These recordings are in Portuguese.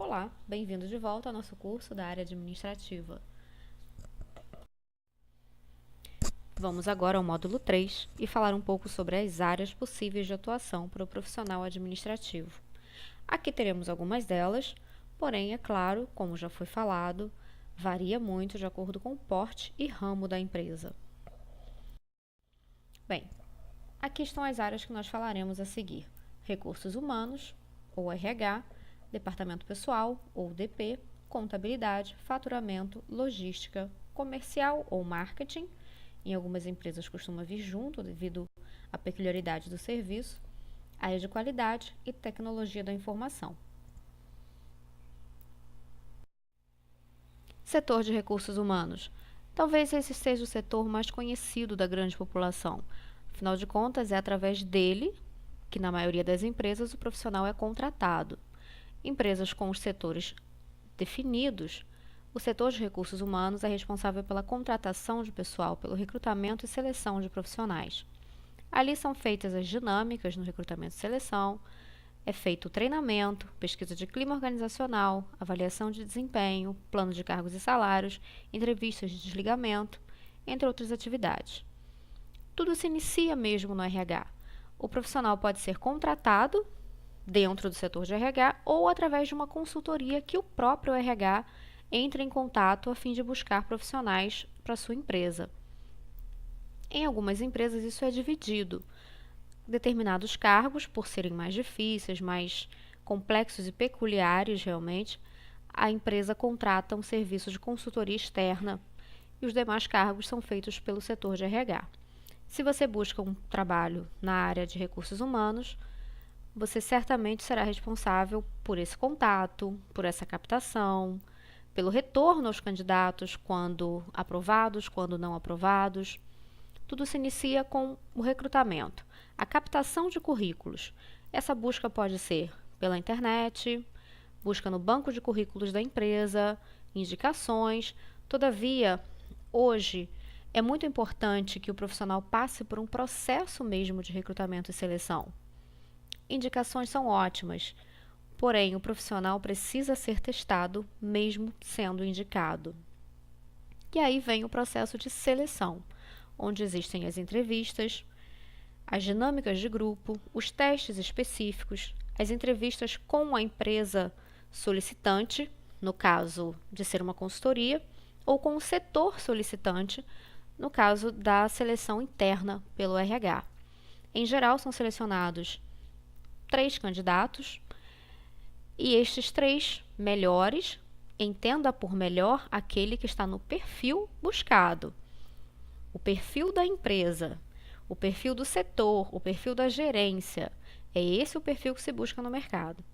Olá, bem-vindo de volta ao nosso curso da área administrativa. Vamos agora ao módulo 3 e falar um pouco sobre as áreas possíveis de atuação para o profissional administrativo. Aqui teremos algumas delas, porém, é claro, como já foi falado, varia muito de acordo com o porte e ramo da empresa. Bem, aqui estão as áreas que nós falaremos a seguir: recursos humanos, ou RH, departamento pessoal, ou DP, contabilidade, faturamento, logística, comercial ou marketing. Em algumas empresas costuma vir junto devido à peculiaridade do serviço, área de qualidade e tecnologia da informação. Setor de recursos humanos. Talvez esse seja o setor mais conhecido da grande população. Afinal de contas, é através dele que, na maioria das empresas, o profissional é contratado. Empresas com os setores definidos, o setor de recursos humanos é responsável pela contratação de pessoal, pelo recrutamento e seleção de profissionais. Ali são feitas as dinâmicas no recrutamento e seleção, é feito o treinamento, pesquisa de clima organizacional, avaliação de desempenho, plano de cargos e salários, entrevistas de desligamento, entre outras atividades. Tudo se inicia mesmo no RH. O profissional pode ser contratado dentro do setor de RH ou através de uma consultoria que o próprio RH entra em contato a fim de buscar profissionais para sua empresa. Em algumas empresas isso é dividido. Determinados cargos, por serem mais difíceis, mais complexos e peculiares realmente, a empresa contrata um serviço de consultoria externa e os demais cargos são feitos pelo setor de RH. Se você busca um trabalho na área de recursos humanos, você certamente será responsável por esse contato, por essa captação, pelo retorno aos candidatos, quando aprovados, quando não aprovados. Tudo se inicia com o recrutamento, a captação de currículos. Essa busca pode ser pela internet, busca no banco de currículos da empresa, indicações. Todavia, hoje é muito importante que o profissional passe por um processo mesmo de recrutamento e seleção. Indicações são ótimas, porém o profissional precisa ser testado mesmo sendo indicado. E aí vem o processo de seleção, onde existem as entrevistas, as dinâmicas de grupo, os testes específicos, as entrevistas com a empresa solicitante, no caso de ser uma consultoria, ou com o setor solicitante, no caso da seleção interna pelo RH. Em geral, são selecionados 3 candidatos e estes 3 melhores, entenda por melhor aquele que está no perfil buscado. O perfil da empresa, o perfil do setor, o perfil da gerência. É esse o perfil que se busca no mercado.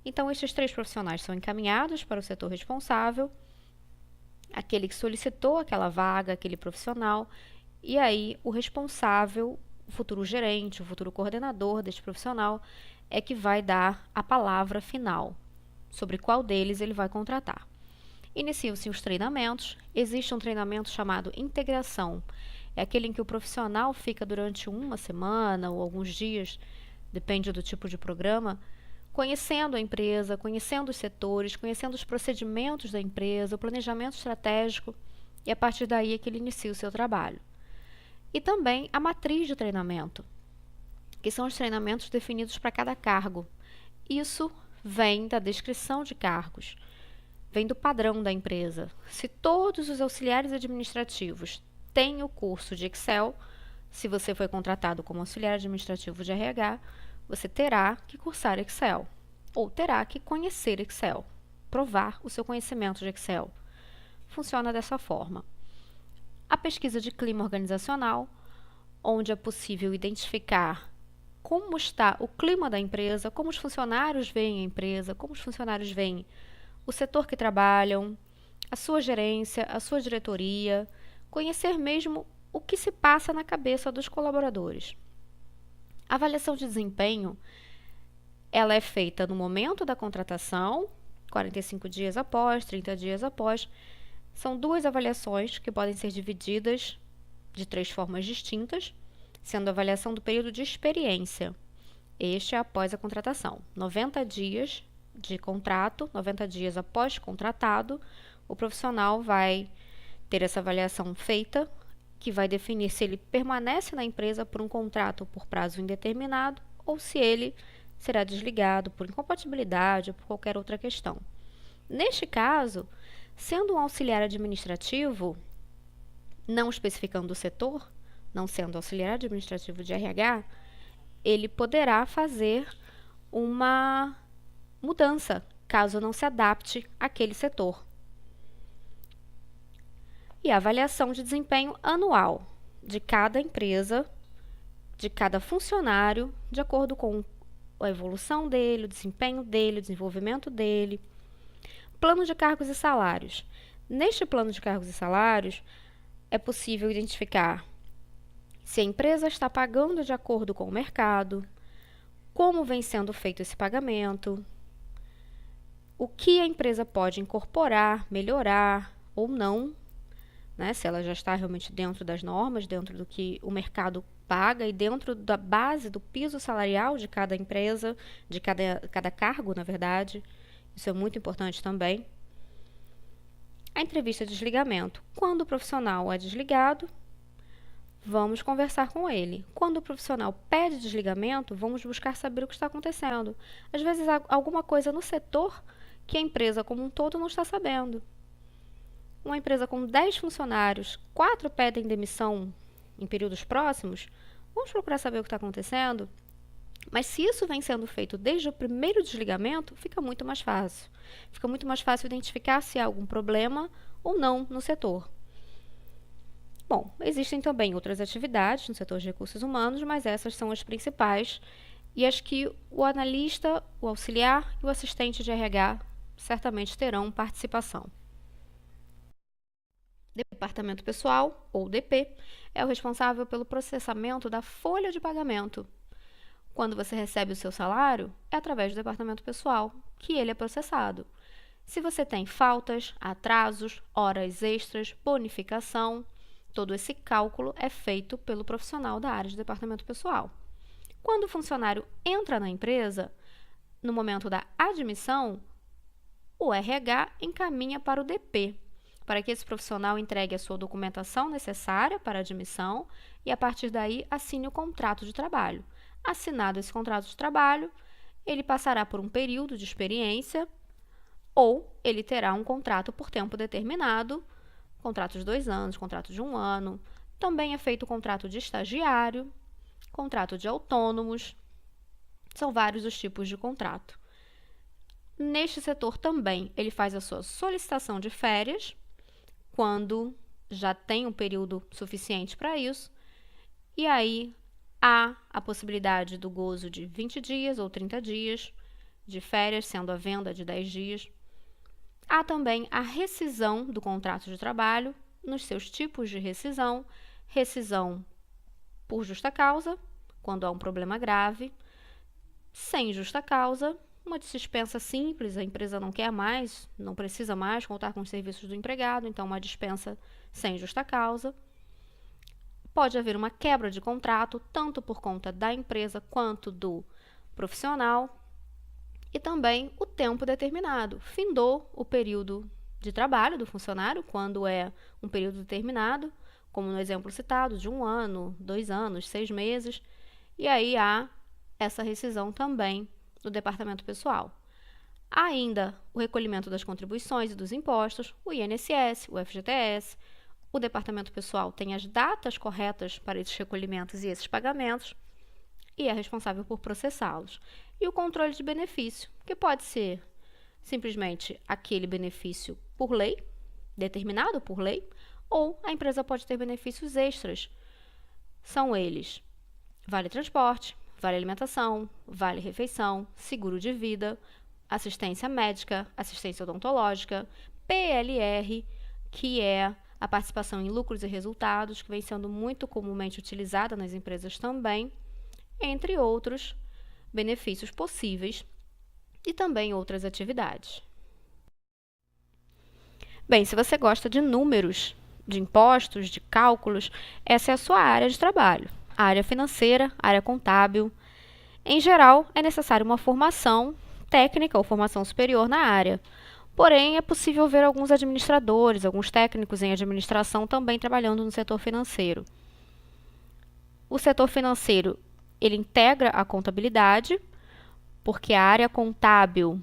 Então, estes 3 profissionais são encaminhados para o setor responsável, aquele que solicitou aquela vaga, aquele profissional, e aí o responsável, o futuro gerente, o futuro coordenador deste profissional, é que vai dar a palavra final sobre qual deles ele vai contratar. Iniciam-se os treinamentos. Existe um treinamento chamado integração. É aquele em que o profissional fica durante uma semana ou alguns dias, depende do tipo de programa, conhecendo a empresa, conhecendo os setores, conhecendo os procedimentos da empresa, o planejamento estratégico, e a partir daí é que ele inicia o seu trabalho. E também a matriz de treinamento, que são os treinamentos definidos para cada cargo. Isso vem da descrição de cargos, vem do padrão da empresa. Se todos os auxiliares administrativos têm o curso de Excel, se você foi contratado como auxiliar administrativo de RH, você terá que cursar Excel, ou terá que conhecer Excel, provar o seu conhecimento de Excel. Funciona dessa forma. A pesquisa de clima organizacional, onde é possível identificar como está o clima da empresa, como os funcionários veem a empresa, como os funcionários veem o setor que trabalham, a sua gerência, a sua diretoria, conhecer mesmo o que se passa na cabeça dos colaboradores. A avaliação de desempenho, ela é feita no momento da contratação, 45 dias após, 30 dias após. São 2 avaliações que podem ser divididas de 3 formas distintas, sendo a avaliação do período de experiência. Este é após a contratação, 90 dias de contrato, 90 dias após contratado, o profissional vai ter essa avaliação feita, que vai definir se ele permanece na empresa por um contrato por prazo indeterminado ou se ele será desligado por incompatibilidade ou por qualquer outra questão. Neste caso, sendo um auxiliar administrativo, não especificando o setor, não sendo auxiliar administrativo de RH, ele poderá fazer uma mudança, caso não se adapte àquele setor. E a avaliação de desempenho anual de cada empresa, de cada funcionário, de acordo com a evolução dele, o desempenho dele, o desenvolvimento dele. Plano de cargos e salários. Neste plano de cargos e salários, é possível identificar se a empresa está pagando de acordo com o mercado, como vem sendo feito esse pagamento, o que a empresa pode incorporar, melhorar ou não, né, se ela já está realmente dentro das normas, dentro do que o mercado paga e dentro da base do piso salarial de cada empresa, de cada cargo, na verdade. Isso é muito importante também. A entrevista de desligamento. Quando o profissional é desligado, vamos conversar com ele. Quando o profissional pede desligamento, vamos buscar saber o que está acontecendo. Às vezes há alguma coisa no setor que a empresa como um todo não está sabendo. Uma empresa com 10 funcionários, 4 pedem demissão em períodos próximos, vamos procurar saber o que está acontecendo. Mas se isso vem sendo feito desde o primeiro desligamento, fica muito mais fácil. Fica muito mais fácil identificar se há algum problema ou não no setor. Bom, existem também outras atividades no setor de recursos humanos, mas essas são as principais e as que o analista, o auxiliar e o assistente de RH certamente terão participação. Departamento Pessoal, ou DP, é o responsável pelo processamento da folha de pagamento. Quando você recebe o seu salário, é através do Departamento Pessoal que ele é processado. Se você tem faltas, atrasos, horas extras, bonificação, todo esse cálculo é feito pelo profissional da área de Departamento Pessoal. Quando o funcionário entra na empresa, no momento da admissão, o RH encaminha para o DP, para que esse profissional entregue a sua documentação necessária para a admissão e, a partir daí, assine o contrato de trabalho. Assinado esse contrato de trabalho, ele passará por um período de experiência ou ele terá um contrato por tempo determinado, contrato de 2 anos, contrato de 1 ano. Também é feito o contrato de estagiário, contrato de autônomos. São vários os tipos de contrato. Neste setor também, ele faz a sua solicitação de férias, quando já tem um período suficiente para isso, e aí há a possibilidade do gozo de 20 dias ou 30 dias de férias, sendo a venda de 10 dias. Há também a rescisão do contrato de trabalho, nos seus tipos de rescisão: rescisão por justa causa, quando há um problema grave; sem justa causa, uma dispensa simples, a empresa não quer mais, não precisa mais contar com os serviços do empregado, então uma dispensa sem justa causa. Pode haver uma quebra de contrato, tanto por conta da empresa quanto do profissional. E também o tempo determinado. Findou o período de trabalho do funcionário, quando é um período determinado, como no exemplo citado, de 1 ano, 2 anos, 6 meses. E aí há essa rescisão também do Departamento Pessoal. Há ainda o recolhimento das contribuições e dos impostos, o INSS, o FGTS. O Departamento Pessoal tem as datas corretas para esses recolhimentos e esses pagamentos e é responsável por processá-los. E o controle de benefício, que pode ser simplesmente aquele benefício por lei, determinado por lei, ou a empresa pode ter benefícios extras. São eles: vale transporte, vale alimentação, vale refeição, seguro de vida, assistência médica, assistência odontológica, PLR, que é a participação em lucros e resultados, que vem sendo muito comumente utilizada nas empresas também, entre outros benefícios possíveis e também outras atividades. Bem, se você gosta de números, de impostos, de cálculos, essa é a sua área de trabalho. A área financeira, a área contábil. Em geral, é necessária uma formação técnica ou formação superior na área. Porém, é possível ver alguns administradores, alguns técnicos em administração também trabalhando no setor financeiro. O setor financeiro, ele integra a contabilidade, porque a área contábil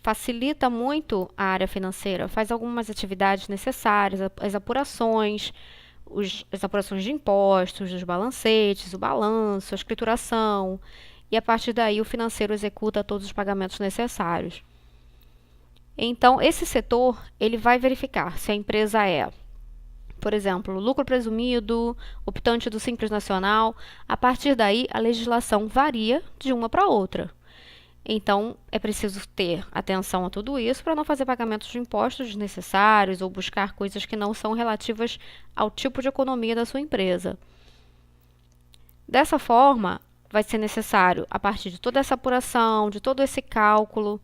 facilita muito a área financeira, faz algumas atividades necessárias, as apurações, as apurações de impostos, os balancetes, o balanço, a escrituração, e a partir daí o financeiro executa todos os pagamentos necessários. Então, esse setor, ele vai verificar se a empresa é, por exemplo, lucro presumido, optante do Simples Nacional. A partir daí, a legislação varia de uma para outra. Então, é preciso ter atenção a tudo isso para não fazer pagamentos de impostos desnecessários ou buscar coisas que não são relativas ao tipo de economia da sua empresa. Dessa forma, vai ser necessário, a partir de toda essa apuração, de todo esse cálculo,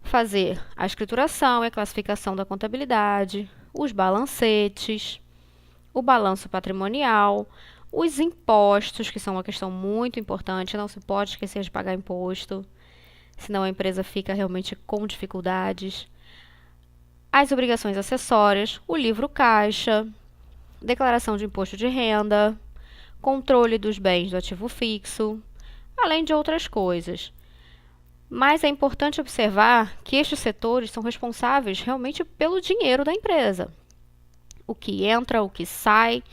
fazer a escrituração e a classificação da contabilidade, os balancetes, o balanço patrimonial, os impostos, que são uma questão muito importante, não se pode esquecer de pagar imposto, senão a empresa fica realmente com dificuldades, as obrigações acessórias, o livro caixa, declaração de imposto de renda, controle dos bens do ativo fixo, além de outras coisas. Mas é importante observar que estes setores são responsáveis realmente pelo dinheiro da empresa. O que entra, o que sai,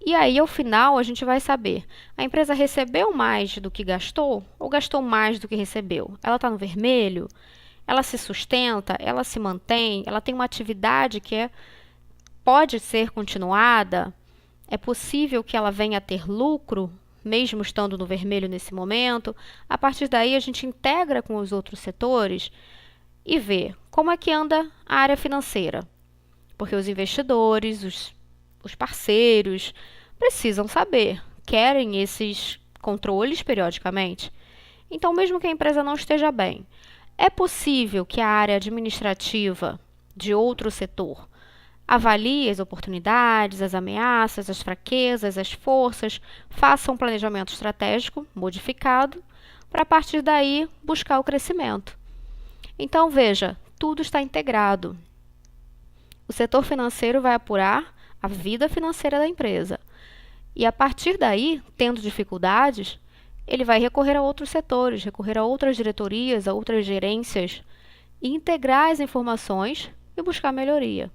e aí ao final a gente vai saber, a empresa recebeu mais do que gastou ou gastou mais do que recebeu? Ela está no vermelho? Ela se sustenta? Ela se mantém? Ela tem uma atividade que pode ser continuada? É possível que ela venha a ter lucro, mesmo estando no vermelho nesse momento? A partir daí, a gente integra com os outros setores e vê como é que anda a área financeira. Porque os investidores, os parceiros, precisam saber, querem esses controles periodicamente. Então, mesmo que a empresa não esteja bem, é possível que a área administrativa de outro setor avalie as oportunidades, as ameaças, as fraquezas, as forças, faça um planejamento estratégico modificado para, a partir daí, buscar o crescimento. Então, veja, tudo está integrado. O setor financeiro vai apurar a vida financeira da empresa. E, a partir daí, tendo dificuldades, ele vai recorrer a outros setores, recorrer a outras diretorias, a outras gerências, e integrar as informações e buscar melhoria.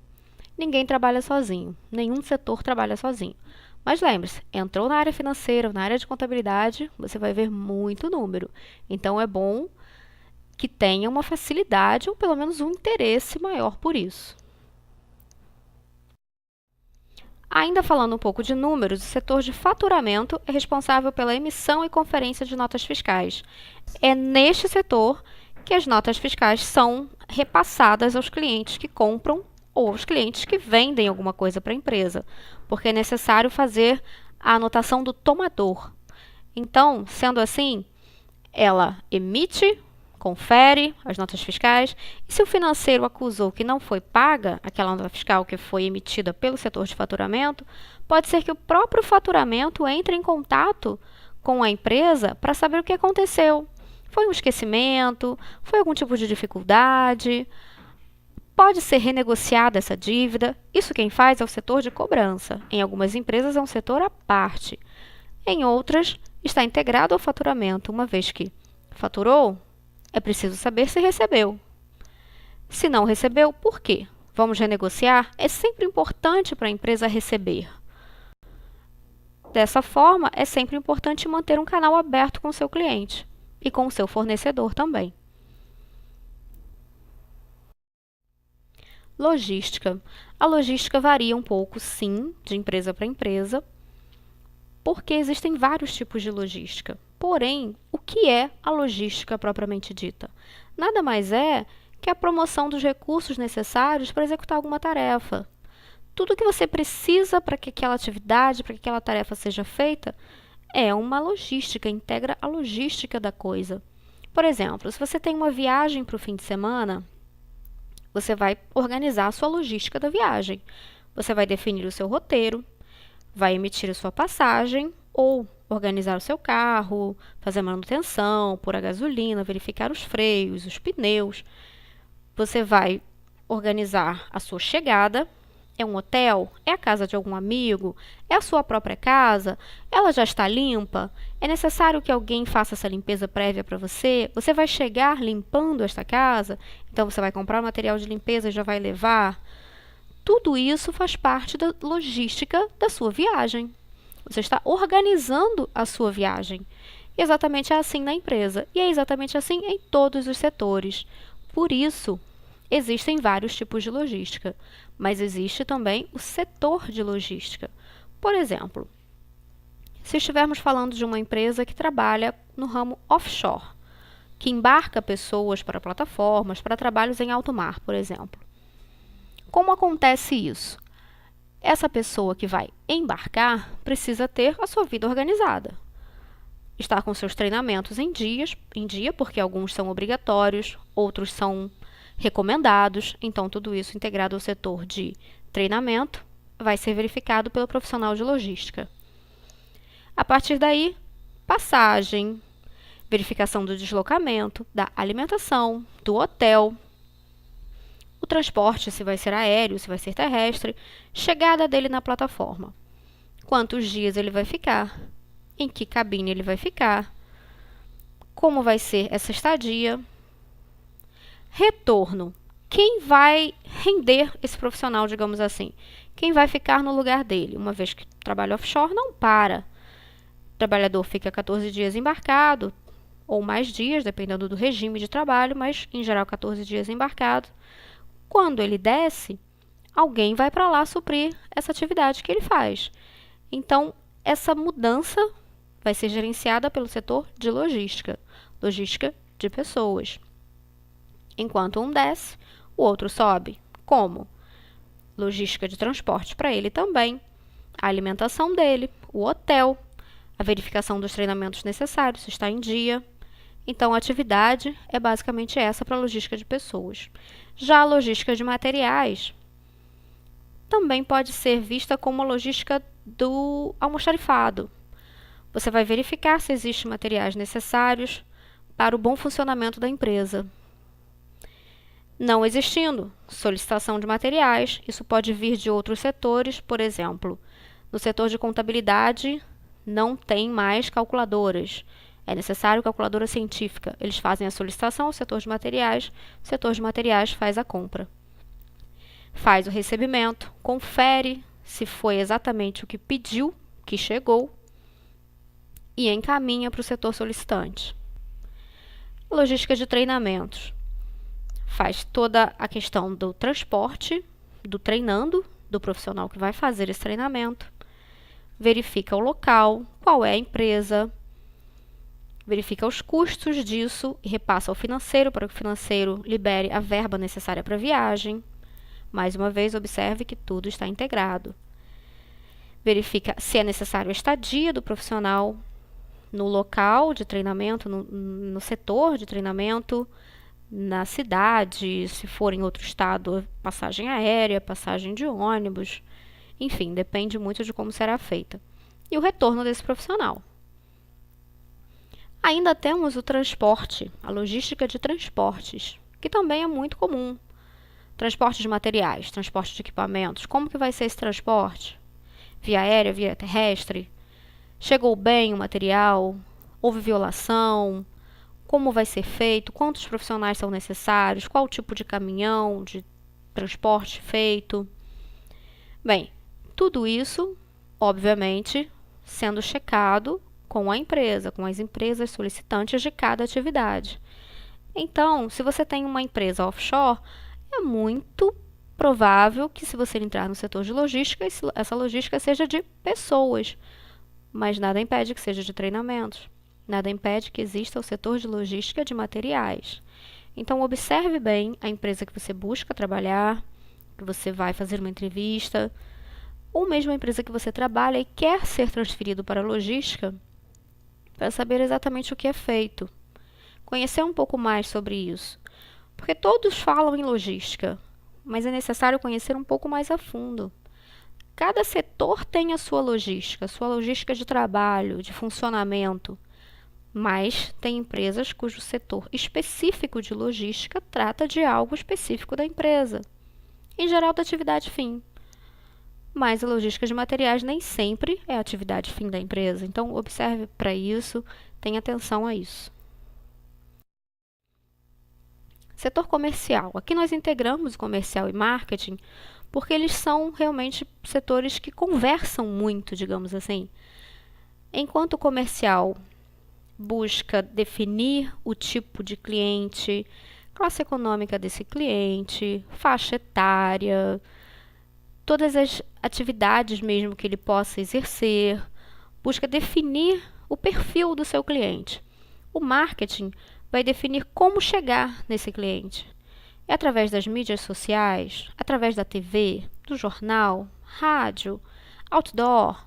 Ninguém trabalha sozinho, nenhum setor trabalha sozinho. Mas lembre-se, entrou na área financeira, na área de contabilidade, você vai ver muito número. Então, é bom que tenha uma facilidade ou pelo menos um interesse maior por isso. Ainda falando um pouco de números, o setor de faturamento é responsável pela emissão e conferência de notas fiscais. É neste setor que as notas fiscais são repassadas aos clientes que compram ou aos clientes que vendem alguma coisa para a empresa, porque é necessário fazer a anotação do tomador. Então, sendo assim, ela emite, confere as notas fiscais, e se o financeiro acusou que não foi paga aquela nota fiscal que foi emitida pelo setor de faturamento, pode ser que o próprio faturamento entre em contato com a empresa para saber o que aconteceu. Foi um esquecimento? Foi algum tipo de dificuldade? Pode ser renegociada essa dívida. Isso quem faz é o setor de cobrança. Em algumas empresas é um setor à parte. Em outras, está integrado ao faturamento, uma vez que faturou, é preciso saber se recebeu. Se não recebeu, por quê? Vamos renegociar? É sempre importante para a empresa receber. Dessa forma, é sempre importante manter um canal aberto com o seu cliente e com o seu fornecedor também. Logística. A logística varia um pouco, sim, de empresa para empresa, porque existem vários tipos de logística. Porém, o que é a logística propriamente dita? Nada mais é que a promoção dos recursos necessários para executar alguma tarefa. Tudo que você precisa para que aquela atividade, para que aquela tarefa seja feita, é uma logística, integra a logística da coisa. Por exemplo, se você tem uma viagem para o fim de semana, você vai organizar a sua logística da viagem. Você vai definir o seu roteiro, vai emitir a sua passagem ou organizar o seu carro, fazer manutenção, pôr a gasolina, verificar os freios, os pneus. Você vai organizar a sua chegada. É um hotel? É a casa de algum amigo? É a sua própria casa? Ela já está limpa? É necessário que alguém faça essa limpeza prévia para você? Você vai chegar limpando esta casa? Então você vai comprar o material de limpeza e já vai levar? Tudo isso faz parte da logística da sua viagem. Você está organizando a sua viagem. E exatamente é assim na empresa. E é exatamente assim em todos os setores. Por isso, existem vários tipos de logística, mas existe também o setor de logística. Por exemplo, se estivermos falando de uma empresa que trabalha no ramo offshore, que embarca pessoas para plataformas, para trabalhos em alto mar, por exemplo. Como acontece isso? Essa pessoa que vai embarcar precisa ter a sua vida organizada. Estar com seus treinamentos em dia, porque alguns são obrigatórios, outros são recomendados. Então, tudo isso integrado ao setor de treinamento vai ser verificado pelo profissional de logística. A partir daí, passagem, verificação do deslocamento, da alimentação, do hotel, o transporte, se vai ser aéreo, se vai ser terrestre, chegada dele na plataforma. Quantos dias ele vai ficar? Em que cabine ele vai ficar? Como vai ser essa estadia? Retorno. Quem vai render esse profissional, digamos assim? Quem vai ficar no lugar dele? Uma vez que trabalha offshore, não para. O trabalhador fica 14 dias embarcado, ou mais dias, dependendo do regime de trabalho, mas em geral 14 dias embarcado. Quando ele desce, alguém vai para lá suprir essa atividade que ele faz. Então, essa mudança vai ser gerenciada pelo setor de logística, logística de pessoas. Enquanto um desce, o outro sobe. Como? Logística de transporte para ele também, a alimentação dele, o hotel, a verificação dos treinamentos necessários, se está em dia. Então, a atividade é basicamente essa para a logística de pessoas. Já a logística de materiais também pode ser vista como a logística do almoxarifado. Você vai verificar se existem materiais necessários para o bom funcionamento da empresa. Não existindo solicitação de materiais, isso pode vir de outros setores, por exemplo, no setor de contabilidade não tem mais calculadoras. É necessário calculadora científica. Eles fazem a solicitação ao setor de materiais, o setor de materiais faz a compra. Faz o recebimento, confere se foi exatamente o que pediu, que chegou, e encaminha para o setor solicitante. Logística de treinamentos. Faz toda a questão do transporte, do treinando, do profissional que vai fazer esse treinamento, verifica o local, qual é a empresa, verifica os custos disso e repassa ao financeiro para que o financeiro libere a verba necessária para a viagem. Mais uma vez, observe que tudo está integrado. Verifica se é necessário a estadia do profissional no local de treinamento, no setor de treinamento, na cidade, se for em outro estado, passagem aérea, passagem de ônibus. Enfim, depende muito de como será feita. E o retorno desse profissional. Ainda temos o transporte, a logística de transportes, que também é muito comum. Transporte de materiais, transporte de equipamentos. Como que vai ser esse transporte? Via aérea, via terrestre? Chegou bem o material? Houve violação? Como vai ser feito? Quantos profissionais são necessários? Qual tipo de caminhão, de transporte feito? Bem, tudo isso, obviamente, sendo checado com a empresa, com as empresas solicitantes de cada atividade. Então, se você tem uma empresa offshore, é muito provável que, se você entrar no setor de logística, essa logística seja de pessoas, mas nada impede que seja de treinamentos, nada impede que exista o setor de logística de materiais. Então, observe bem a empresa que você busca trabalhar, que você vai fazer uma entrevista, ou mesmo a empresa que você trabalha e quer ser transferido para a logística, para saber exatamente o que é feito. Conhecer um pouco mais sobre isso. Porque todos falam em logística, mas é necessário conhecer um pouco mais a fundo. Cada setor tem a sua logística de trabalho, de funcionamento, mas tem empresas cujo setor específico de logística trata de algo específico da empresa, em geral da atividade fim. Mas a logística de materiais nem sempre é a atividade fim da empresa, então observe para isso, tenha atenção a isso. Setor comercial. Aqui nós integramos o comercial e marketing porque eles são realmente setores que conversam muito, digamos assim. Enquanto o comercial busca definir o tipo de cliente, classe econômica desse cliente, faixa etária, todas as atividades mesmo que ele possa exercer, busca definir o perfil do seu cliente. O marketing vai definir como chegar nesse cliente. É através das mídias sociais, através da TV, do jornal, rádio, outdoor.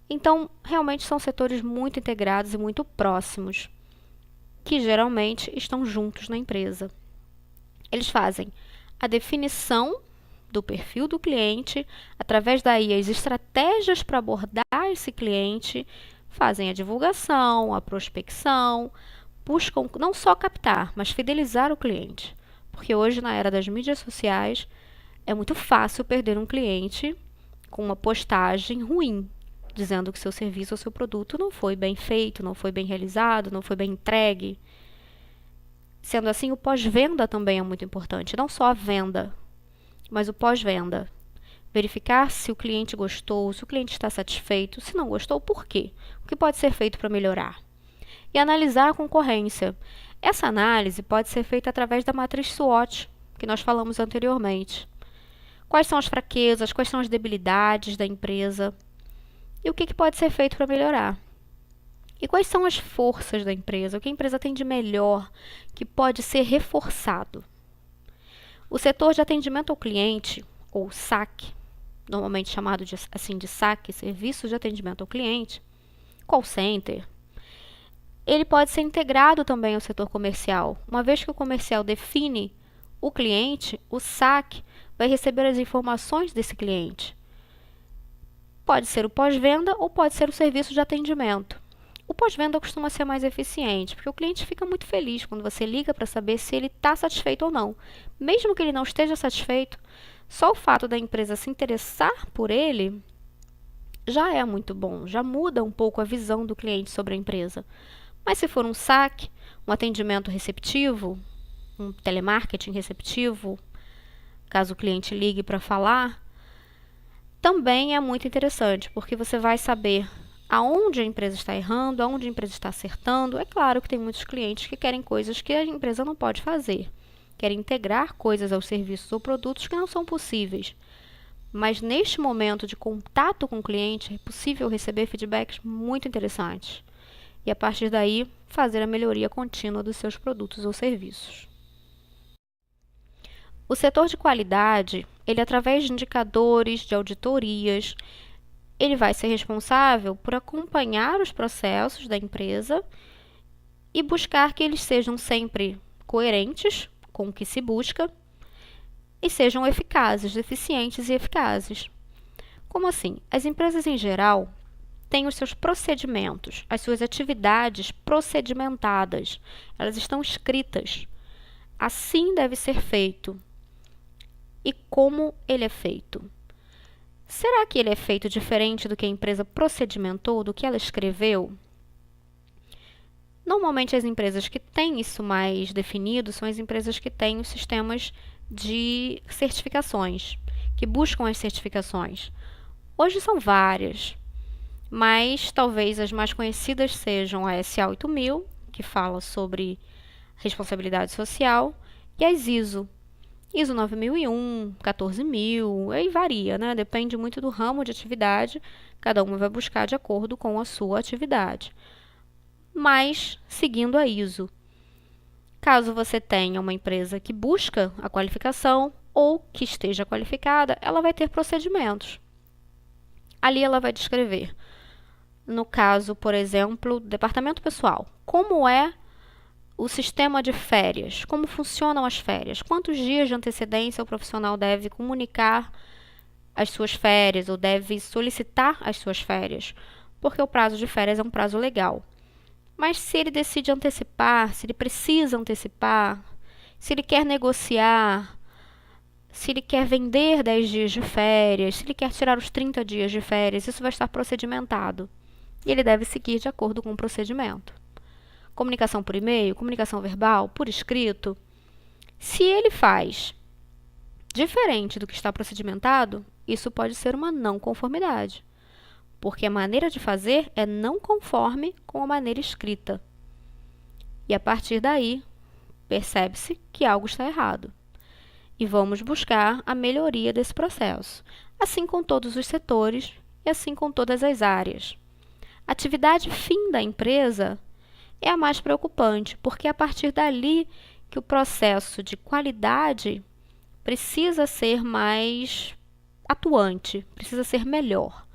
Então, realmente são setores muito integrados e muito próximos, que geralmente estão juntos na empresa. Eles fazem a definição do perfil do cliente, através daí as estratégias para abordar esse cliente, fazem a divulgação, a prospecção, buscam não só captar, mas fidelizar o cliente. Porque hoje, na era das mídias sociais, é muito fácil perder um cliente com uma postagem ruim, dizendo que seu serviço ou seu produto não foi bem feito, não foi bem realizado, não foi bem entregue. Sendo assim, o pós-venda também é muito importante, não só a venda, mas o pós-venda. Verificar se o cliente gostou, se o cliente está satisfeito, se não gostou, por quê? O que pode ser feito para melhorar? E analisar a concorrência. Essa análise pode ser feita através da matriz SWOT, que nós falamos anteriormente. Quais são as fraquezas, quais são as debilidades da empresa e o que pode ser feito para melhorar. E quais são as forças da empresa, o que a empresa tem de melhor que pode ser reforçado. O setor de atendimento ao cliente, ou SAC, normalmente chamado de SAC, Serviços de Atendimento ao Cliente, call center, ele pode ser integrado também ao setor comercial. Uma vez que o comercial define o cliente, o SAC vai receber as informações desse cliente. Pode ser o pós-venda ou pode ser o serviço de atendimento. O pós-venda costuma ser mais eficiente, porque o cliente fica muito feliz quando você liga para saber se ele está satisfeito ou não. Mesmo que ele não esteja satisfeito, só o fato da empresa se interessar por ele já é muito bom, já muda um pouco a visão do cliente sobre a empresa. Mas se for um SAC, um atendimento receptivo, um telemarketing receptivo, caso o cliente ligue para falar, também é muito interessante, porque você vai saber aonde a empresa está errando, aonde a empresa está acertando. É claro que tem muitos clientes que querem coisas que a empresa não pode fazer, querem integrar coisas aos serviços ou produtos que não são possíveis. Mas neste momento de contato com o cliente, é possível receber feedbacks muito interessantes. E a partir daí, fazer a melhoria contínua dos seus produtos ou serviços. O setor de qualidade, ele através de indicadores, de auditorias, ele vai ser responsável por acompanhar os processos da empresa e buscar que eles sejam sempre coerentes com o que se busca e sejam eficazes, eficientes e eficazes. Como assim? As empresas em geral têm os seus procedimentos, as suas atividades procedimentadas, elas estão escritas. Assim deve ser feito. E como ele é feito? Será que ele é feito diferente do que a empresa procedimentou, do que ela escreveu? Normalmente as empresas que têm isso mais definido são as empresas que têm os sistemas de certificações, que buscam as certificações. Hoje são várias, mas talvez as mais conhecidas sejam a SA 8000, que fala sobre responsabilidade social, e as ISO 9001, 14000, aí varia, né? Depende muito do ramo de atividade, cada uma vai buscar de acordo com a sua atividade. Mas, seguindo a ISO, caso você tenha uma empresa que busca a qualificação ou que esteja qualificada, ela vai ter procedimentos. Ali ela vai descrever, no caso, por exemplo, departamento pessoal, como é o sistema de férias, como funcionam as férias, quantos dias de antecedência o profissional deve comunicar as suas férias ou deve solicitar as suas férias, porque o prazo de férias é um prazo legal. Mas se ele decide antecipar, se ele precisa antecipar, se ele quer negociar, se ele quer vender 10 dias de férias, se ele quer tirar os 30 dias de férias, isso vai estar procedimentado. E ele deve seguir de acordo com o procedimento. Comunicação por e-mail, comunicação verbal, por escrito. Se ele faz diferente do que está procedimentado, isso pode ser uma não conformidade, porque a maneira de fazer é não conforme com a maneira escrita. E a partir daí, percebe-se que algo está errado. E vamos buscar a melhoria desse processo, assim com todos os setores e assim com todas as áreas. A atividade fim da empresa é a mais preocupante, porque é a partir dali que o processo de qualidade precisa ser mais atuante, precisa ser melhor.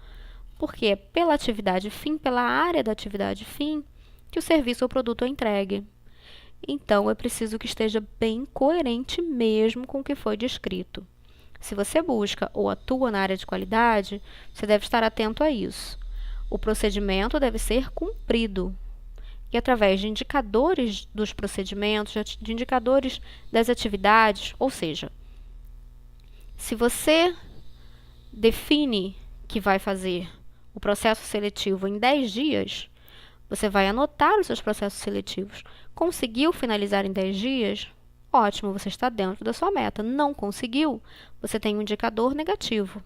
Porque é pela atividade fim, pela área da atividade fim, que o serviço ou produto é entregue. Então, é preciso que esteja bem coerente mesmo com o que foi descrito. Se você busca ou atua na área de qualidade, você deve estar atento a isso. O procedimento deve ser cumprido. E através de indicadores dos procedimentos, de indicadores das atividades, ou seja, se você define que vai fazer o processo seletivo em 10 dias, você vai anotar os seus processos seletivos. Conseguiu finalizar em 10 dias? Ótimo, você está dentro da sua meta. Não conseguiu? Você tem um indicador negativo.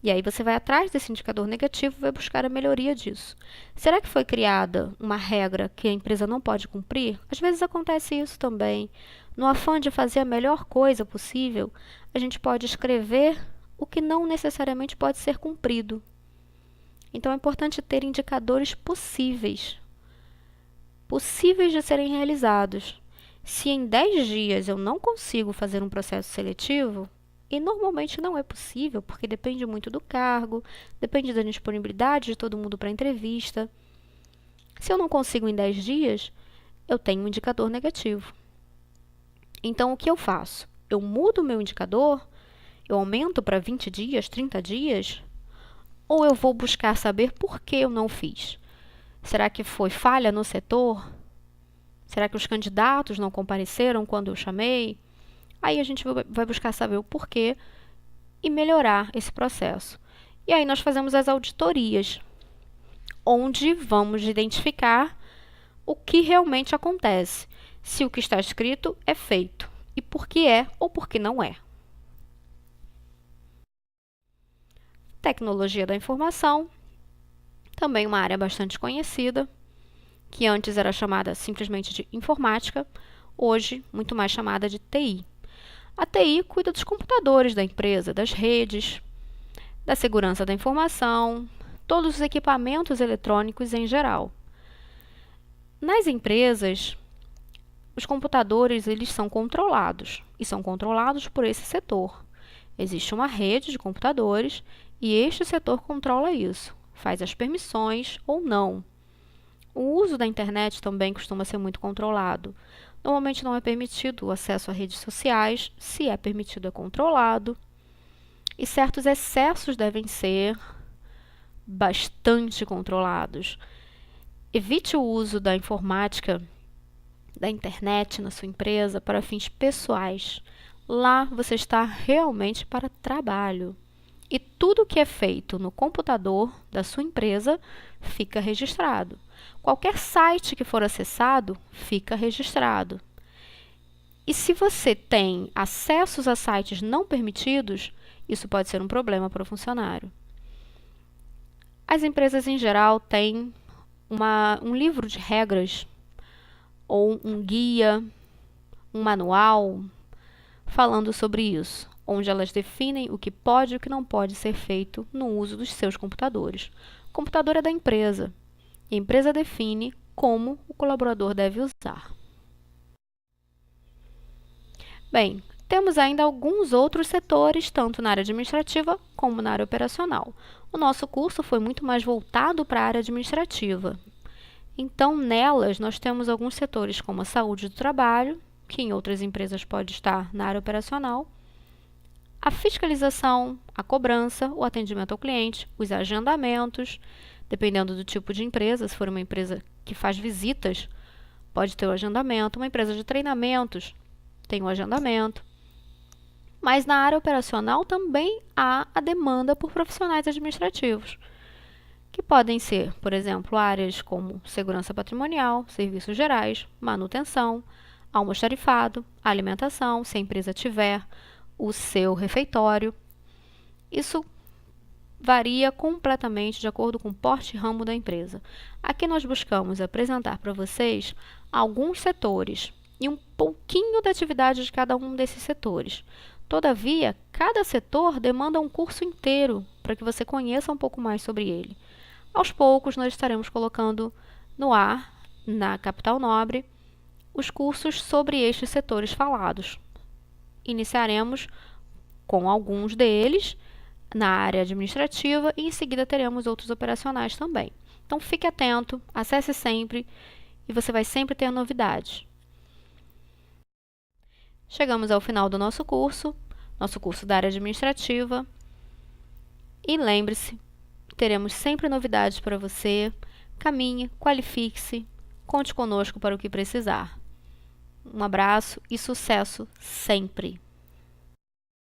E aí você vai atrás desse indicador negativo e vai buscar a melhoria disso. Será que foi criada uma regra que a empresa não pode cumprir? Às vezes acontece isso também. No afã de fazer a melhor coisa possível, a gente pode escrever o que não necessariamente pode ser cumprido. Então é importante ter indicadores possíveis de serem realizados. Se em 10 dias eu não consigo fazer um processo seletivo, e normalmente não é possível, porque depende muito do cargo, depende da disponibilidade de todo mundo para a entrevista. Se eu não consigo em 10 dias, eu tenho um indicador negativo. Então, o que eu faço? Eu mudo o meu indicador? Eu aumento para 20 dias, 30 dias? Ou eu vou buscar saber por que eu não fiz? Será que foi falha no setor? Será que os candidatos não compareceram quando eu chamei? Aí a gente vai buscar saber o porquê e melhorar esse processo. E aí nós fazemos as auditorias, onde vamos identificar o que realmente acontece, se o que está escrito é feito, e por que é ou por que não é. Tecnologia da informação, também uma área bastante conhecida, que antes era chamada simplesmente de informática, hoje muito mais chamada de TI. A TI cuida dos computadores da empresa, das redes, da segurança da informação, todos os equipamentos eletrônicos em geral. Nas empresas, os computadores eles são controlados, e são controlados por esse setor. Existe uma rede de computadores e este setor controla isso, faz as permissões ou não. O uso da internet também costuma ser muito controlado. Normalmente não é permitido o acesso a redes sociais, se é permitido é controlado. E certos excessos devem ser bastante controlados. Evite o uso da informática, da internet na sua empresa para fins pessoais. Lá você está realmente para trabalho. E tudo que é feito no computador da sua empresa fica registrado. Qualquer site que for acessado fica registrado. E se você tem acessos a sites não permitidos, isso pode ser um problema para o funcionário. As empresas em geral têm um livro de regras ou um guia, um manual falando sobre isso, onde elas definem o que pode e o que não pode ser feito no uso dos seus computadores. O computador é da empresa, e a empresa define como o colaborador deve usar. Bem, temos ainda alguns outros setores, tanto na área administrativa como na área operacional. O nosso curso foi muito mais voltado para a área administrativa. Então, nelas, nós temos alguns setores como a saúde do trabalho, que em outras empresas pode estar na área operacional, a fiscalização, a cobrança, o atendimento ao cliente, os agendamentos, dependendo do tipo de empresa, se for uma empresa que faz visitas, pode ter o agendamento, uma empresa de treinamentos tem o agendamento. Mas na área operacional também há a demanda por profissionais administrativos, que podem ser, por exemplo, áreas como segurança patrimonial, serviços gerais, manutenção, almoxarifado, alimentação, se a empresa tiver o seu refeitório. Isso varia completamente de acordo com o porte e ramo da empresa. Aqui nós buscamos apresentar para vocês alguns setores e um pouquinho da atividade de cada um desses setores. Todavia, cada setor demanda um curso inteiro para que você conheça um pouco mais sobre ele. Aos poucos, nós estaremos colocando no ar, na Capital Nobre, os cursos sobre estes setores falados. Iniciaremos com alguns deles na área administrativa e em seguida teremos outros operacionais também. Então fique atento, acesse sempre e você vai sempre ter novidades. Chegamos ao final do nosso curso da área administrativa. E lembre-se, teremos sempre novidades para você. Caminhe, qualifique-se, conte conosco para o que precisar. Um abraço e sucesso sempre!